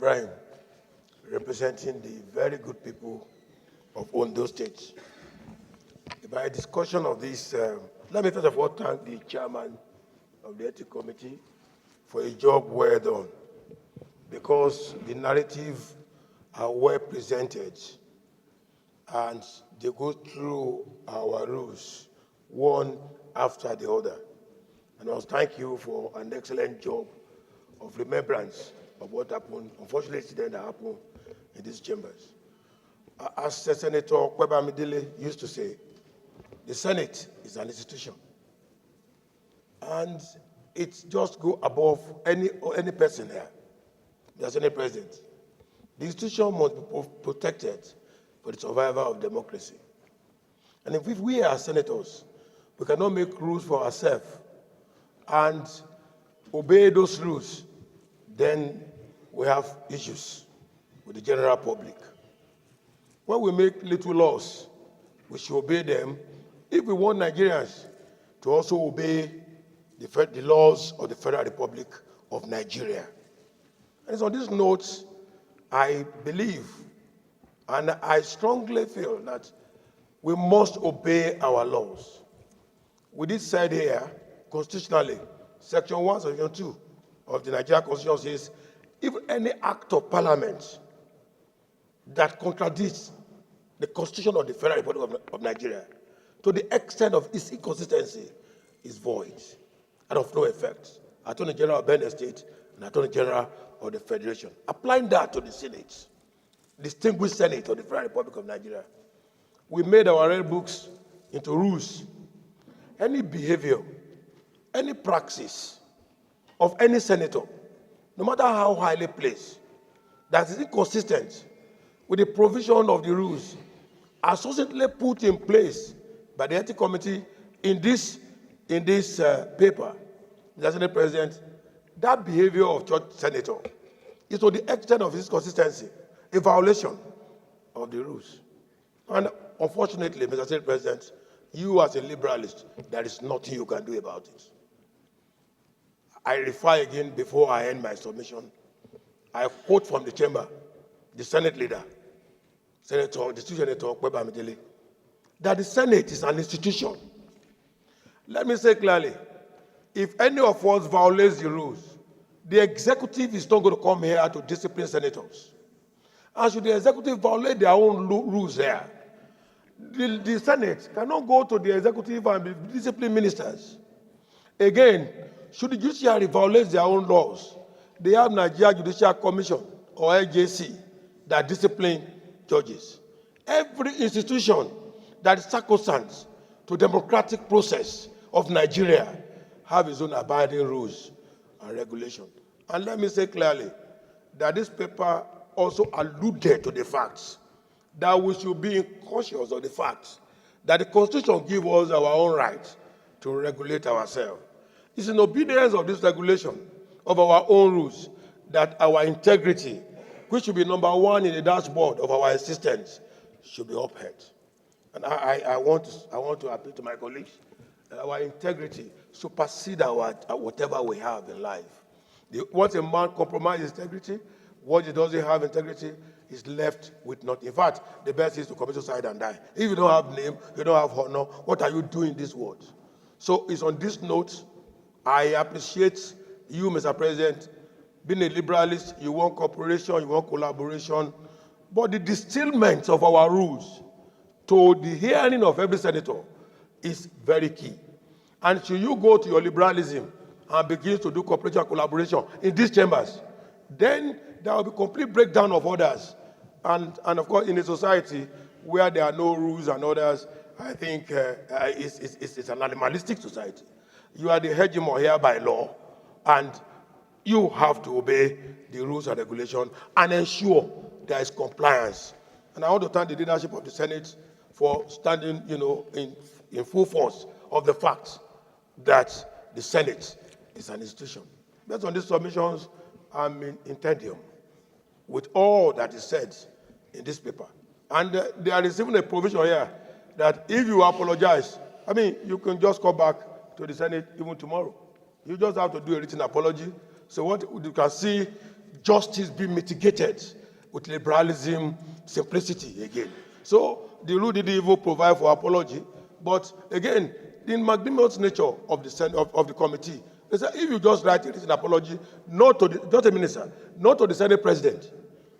Ibrahim, representing the very good people of Ondo State. By a discussion of this, let me first of all thank the chairman of the Ethics Committee for a job well done, because the narrative are well presented and they go through our rules one after the other. And I must thank you for an excellent job of remembrance of what happened, unfortunately, incident that happened in these chambers. As Senator Kwebamidele used to say, the Senate is an institution, and it just go above any person here. There's any president. The institution must be protected for the survival of democracy. And if we as senators, we cannot make rules for ourselves and obey those rules, then we have issues with the general public. When we make little laws, we should obey them if we want Nigerians to also obey the laws of the Federal Republic of Nigeria. And it's on this note, I believe, and I strongly feel that we must obey our laws. We did say here, constitutionally, Section 1, Section 2 of the Nigerian Constitution says, if any act of parliament that contradicts the Constitution of the Federal Republic of Nigeria, to the extent of its inconsistency, is void and of no effect. Attorney General of Borno State and Attorney General of the Federation. Applying that to the Senate, distinguished Senate of the Federal Republic of Nigeria, we made our red books into rules. Any behavior, any praxis of any senator, no matter how highly placed, that is inconsistent with the provision of the rules associately put in place by the Ethics Committee in this paper, Mr. Senate President, that behavior of church senator is to the extent of its consistency, a violation of the rules. And unfortunately, Mr. Senate President, you as a liberalist, there is nothing you can do about it. I refer again before I end my submission. I quote from the chamber, the Senate leader, the Chief Senator Kwebamidele, that the Senate is an institution. Let me say clearly, if any of us violates the rules, the executive is not going to come here to discipline senators. And should the executive violate their own rules here, the Senate cannot go to the executive and discipline ministers. Again, should the judiciary violate their own laws, they have Nigeria Judicial Commission or AJC that discipline judges. Every institution that is sacrosanct to democratic process of Nigeria have its own abiding rules and regulation. And let me say clearly that this paper also alluded to the facts that we should be cautious of the fact that the Constitution gives us our own right to regulate ourselves. It's in obedience of this regulation of our own rules that our integrity, which should be number one in the dashboard of our existence, should be upheld. And I want to appeal to my colleagues that our integrity supersedes whatever we have in life. Once a man compromises integrity, what he doesn't have integrity is left with nothing. In fact, the best is to commit suicide and die. If you don't have name, you don't have honor, what are you doing in this world? So it's on this note, I appreciate you, Mr. President, being a liberalist. You want cooperation, you want collaboration, but the distillment of our rules to the hearing of every senator is very key. And should you go to your liberalism and begin to do cooperation and collaboration in these chambers, then there will be complete breakdown of orders. And of course, in a society where there are no rules and orders, I think it's an animalistic society. You are the hegemon here by law, and you have to obey the rules and regulations and ensure there is compliance. And I want to thank the leadership of the Senate for standing, in full force of the fact that the Senate is an institution. Based on these submissions, I'm in intendium with all that is said in this paper. And there is even a provision here that if you apologize, you can just come back to the Senate even tomorrow. You just have to do a written apology. So what you can see justice be mitigated with liberalism, simplicity again. So the rule didn't even provide for apology, but again, the magnanimous nature of the committee, they said if you just write a written apology, not to the minister, not to the Senate president,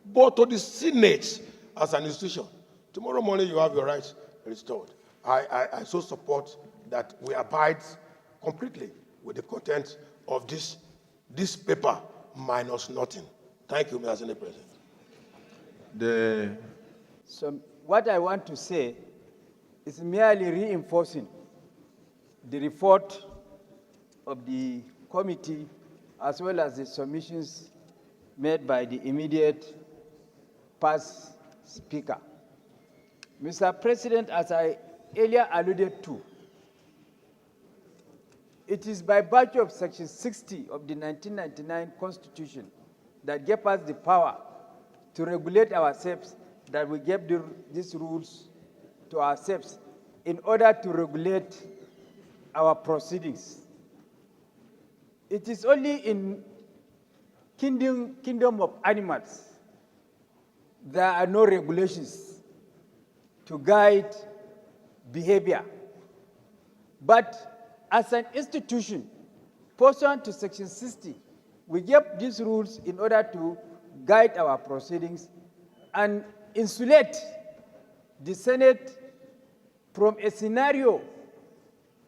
but to the Senate as an institution, tomorrow morning you have your rights restored. I so support that we abide completely with the content of this paper minus nothing. Thank you, Mr. Senate President. So what I want to say is merely reinforcing the report of the committee as well as the submissions made by the immediate past speaker. Mr. President, as I earlier alluded to, it is by virtue of Section 60 of the 1999 Constitution that gave us the power to regulate ourselves that we gave these rules to ourselves in order to regulate our proceedings. It is only in kingdom of animals there are no regulations to guide behavior. But as an institution, pursuant to Section 60, we gave these rules in order to guide our proceedings and insulate the Senate from a scenario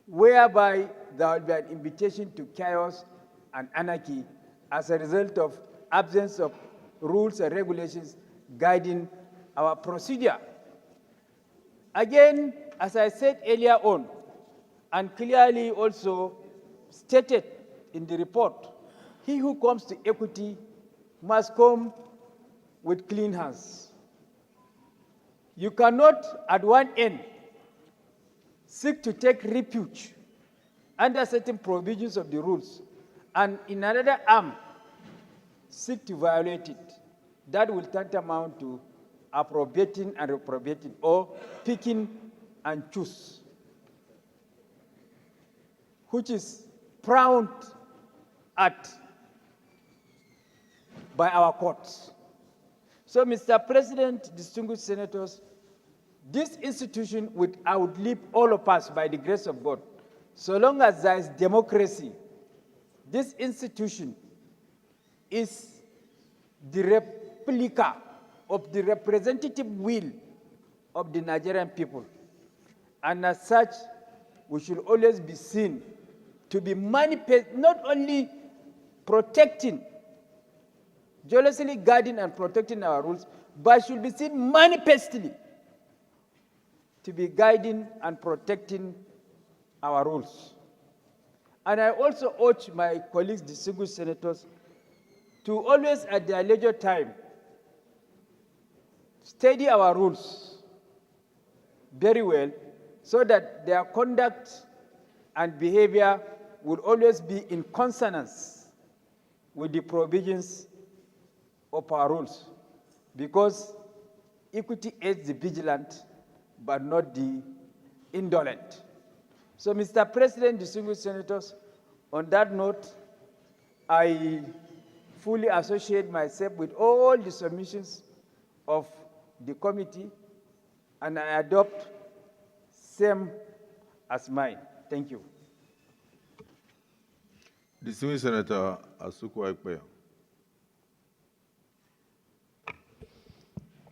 whereby there will be an invitation to chaos and anarchy as a result of absence of rules and regulations guiding our procedure. Again, as I said earlier on, and clearly also stated in the report, he who comes to equity must come with clean hands. You cannot, at one end, seek to take refuge under certain provisions of the rules, and in another arm, seek to violate it. That will tantamount to appropriating and reprobating, or picking and choose, which is frowned at by our courts. So, Mr. President, distinguished senators, this institution would outlive all of us by the grace of God. So long as there is democracy, this institution is the replica of the representative will of the Nigerian people. And as such, we should always be seen to be not only protecting, jealously guarding and protecting our rules, but should be seen manifestly to be guiding and protecting our rules. And I also urge my colleagues, distinguished senators, to always at their leisure time study our rules very well so that their conduct and behavior would always be in consonance with the provisions of our rules, because equity aids the vigilant but not the indolent. So, Mr. President, distinguished senators, on that note, I fully associate myself with all the submissions of the committee, and I adopt same as mine. Thank you. Distinguished Senator Asuku Ekpeyo.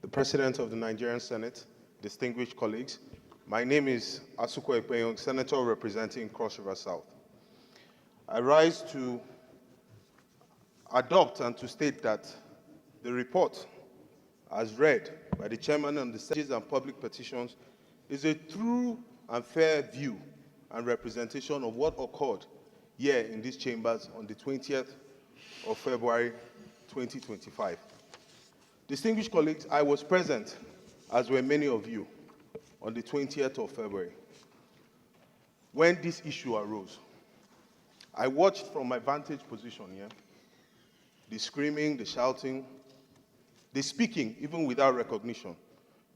The President of the Nigerian Senate, distinguished colleagues, my name is Asuku Ekpeyo, Senator representing Cross River South. I rise to adopt and to state that the report, as read by the chairman on the Senate and public petitions, is a true and fair view and representation of what occurred here in these chambers on the 20th of February 2025. Distinguished colleagues, I was present, as were many of you, on the 20th of February when this issue arose. I watched from my vantage position here, the screaming, the shouting, the speaking, even without recognition,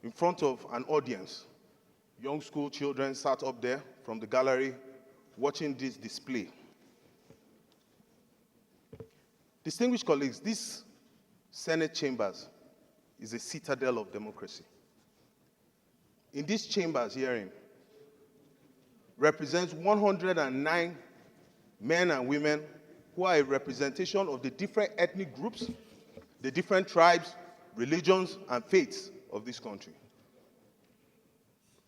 in front of an audience. Young school children sat up there from the gallery watching this display. Distinguished colleagues, this Senate chambers is a citadel of democracy. In these chambers hearing represents 109 men and women who are a representation of the different ethnic groups, the different tribes, religions, and faiths of this country.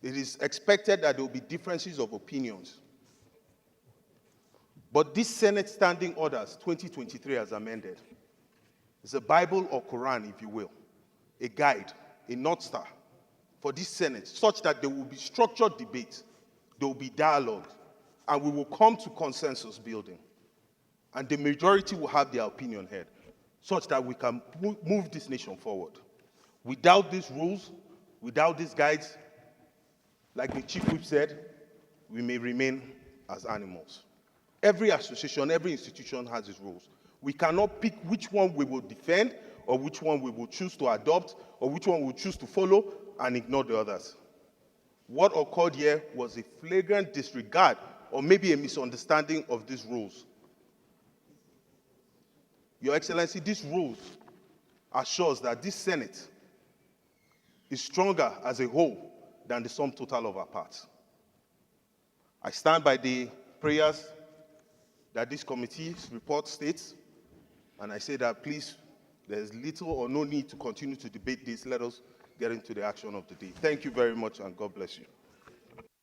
It is expected that there will be differences of opinions. But this Senate Standing Orders 2023 as amended is a Bible or Quran, if you will, a guide, a North Star for this Senate, such that there will be structured debate, there will be dialogue, and we will come to consensus building. And the majority will have their opinion heard, such that we can move this nation forward. Without these rules, without these guides, like the Chief Whip said, we may remain as animals. Every association, every institution has its rules. We cannot pick which one we will defend, or which one we will choose to adopt, or which one we will choose to follow, and ignore the others. What occurred here was a flagrant disregard, or maybe a misunderstanding of these rules. Your Excellency, these rules assures that this Senate is stronger as a whole than the sum total of our parts. I stand by the prayers that this committee's report states, and I say that please, there's little or no need to continue to debate this. Let us get into the action of the day. Thank you very much, and God bless you.